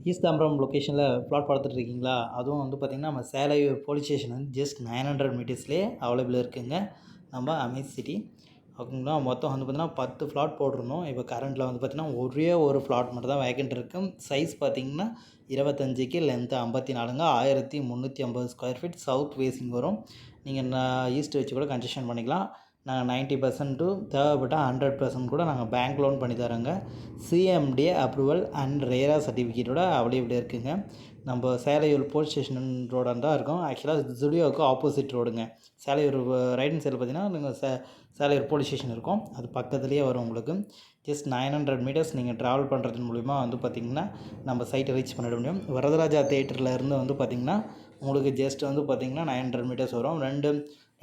East Tambaram லொக்கேஷனில் plot பார்த்துட்ருக்கீங்களா? அதுவும் வந்து பார்த்திங்கன்னா நம்ம சேலையூர் போலீஸ் ஸ்டேஷன் வந்து ஜஸ்ட் 900 மீட்டர்ஸ்லேயே அவைலபிள் இருக்குதுங்க. நம்ம அமேஸ் சிட்டி ஓகேங்களா. மொத்தம் வந்து பார்த்திங்கன்னா 10 ஃப்ளாட் போட்டிருந்தோம். இப்போ கரண்ட்டில் வந்து பார்த்திங்கன்னா ஒரே ஒரு ஃப்ளாட் மட்டும் தான் வேக்கண்ட் இருக்குது. சைஸ் பார்த்திங்கன்னா 25க்கு லென்த்து 54ங்க 1350 ஸ்கொயர் ஃபீட் சவுத் ஃபேஸிங் வரும். நீங்கள் ஈஸ்ட் வச்சு கூட கன்ஸ்ட்ரக்ஷன் பண்ணிக்கலாம். நாங்கள் 90% தேவைப்பட்டால் 100% கூட நாங்கள் பேங்க் லோன் பண்ணி தரோங்க. சிஎம்டி அப்ரூவல் அண்ட் ரேரா சர்டிஃபிகேட்டோட அவைலபிள் இருக்குதுங்க. நம்ம சேலையூர் போலீஸ் ஸ்டேஷன் ரோடாக தான் இருக்கோம். ஆக்சுவலாக ஜுடியோவுக்கு ஆப்போசிட் ரோடுங்க. சேலையூர் ரைட் ஹேண்ட் சைடில் பார்த்தீங்கன்னா நீங்கள் சேலையூர் போலீஸ் ஸ்டேஷன் இருக்கும். அது பக்கத்துலேயே வரும் உங்களுக்கு. ஜஸ்ட் 900 மீட்டர்ஸ் நீங்கள் ட்ராவல் பண்ணுறது மூலிமா வந்து பார்த்திங்கன்னா நம்ம சைட்டை ரீச் பண்ணிட முடியும். வரதராஜா தேட்டரில் இருந்து வந்து பார்த்திங்கன்னா உங்களுக்கு ஜஸ்ட் வந்து பார்த்திங்கன்னா 900 மீட்டர்ஸ் வரும்.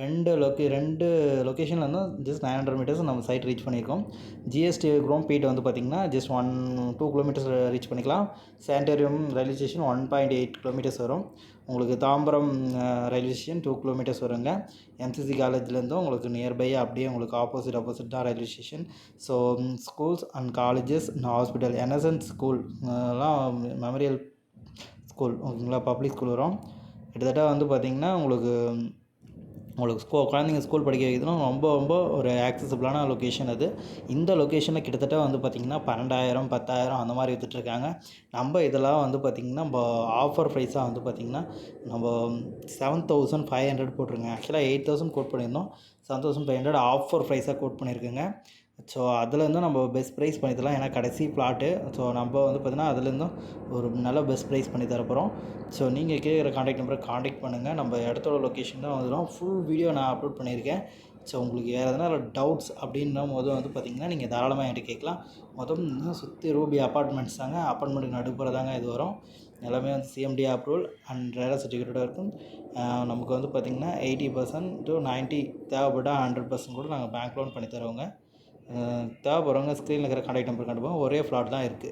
ரெண்டு லொக்கேஷனில் வந்து ஜஸ்ட் 900 மீட்டர்ஸ் நம்ம சைட் ரீச் பண்ணியிருக்கோம். ஜிஎஸ்டி குரோம்பேட் வந்து பார்த்திங்கன்னா ஜஸ்ட் 2 கிலோமீட்டர்ஸ் ரீச் பண்ணிக்கலாம். சானிட்டோரியம் ரயில்வே ஸ்டேஷன் 1.8 கிலோமீட்டர்ஸ் வரும். உங்களுக்கு தாம்பரம் ரயில்வே ஸ்டேஷன் 2 கிலோமீட்டர்ஸ் வருங்க. எம்சிசி காலேஜ்லேருந்தும் உங்களுக்கு நியர்பை அப்படியே உங்களுக்கு ஆப்போசிட் தான் railway station. So schools and colleges and hospital NSN school எல்லாம் மெமோரியல் ஸ்கூல் ஓகேங்களா, பப்ளிக் ஸ்கூல் வரும். கிட்டத்தட்ட வந்து பார்த்திங்கன்னா உங்களுக்கு குழந்தைங்க ஸ்கூல் படிக்க வைக்கிறதுனா ரொம்ப ஒரு ஆக்சசபிளான லொக்கேஷன் அது. இந்த லொக்கேஷனில் கிட்டத்தட்ட வந்து பார்த்திங்கன்னா 12,000 10,000 அந்த மாதிரி விற்றுட்ருக்காங்க. நம்ம இதெல்லாம் வந்து பார்த்திங்கன்னா நம்ம ஆஃபர் ப்ரைஸாக வந்து பார்த்திங்கன்னா நம்ம 7,500 போட்டிருங்க. ஆக்சுவலாக 8,000 கோட் பண்ணியிருந்தோம். 7,500 ஆஃபர் ப்ரைஸாக கோட் பண்ணியிருக்குங்க. ஸோ அதுலேருந்தும் நம்ம பெஸ்ட் ப்ரைஸ் பண்ணி தரலாம். ஏன்னா கடைசி ப்ளாட்டு. ஸோ நம்ம வந்து பார்த்திங்கன்னா அதுலேருந்தும் ஒரு நல்ல பெஸ்ட் ப்ரைஸ் பண்ணி தரப்போகிறோம். ஸோ நீங்கள் கேட்குற காண்டாக்ட் நம்பரை காண்டாக்ட் பண்ணுங்கள். நம்ம இடத்தோட லொக்கேஷன் தான் வந்துடும். ஃபுல் வீடியோ நான் அப்லோட் பண்ணியிருக்கேன். ஸோ உங்களுக்கு வேறு எதனா டவுட்ஸ் அப்படின்ற போது வந்து பார்த்திங்கன்னா நீங்கள் தாராளமாக என்கிட்ட கேட்கலாம். மொத்தம் சுற்றி ரூபி அப்பார்ட்மெண்ட்ஸ் தாங்க. அப்பார்ட்மெண்ட்டுக்கு நடுப்புற தாங்க இது வரும். எல்லாமே வந்து சிஎம்டி அப்ரூவல் அண்ட் ரேரா சர்டிஃபிகேட்டோட இருக்கும். நமக்கு வந்து பார்த்திங்கன்னா 80% to 90 தேவைப்பட்டால் 100% கூட நாங்கள் பேங்க் லோன் பண்ணி தருவோங்க. தேவைப்படுறவங்க ஸ்க்ரீனில் இருக்கிற காண்டாக்ட் நம்பர் கண்டுப்போம். ஒரே ஃப்ளாட் தான் இருக்குது.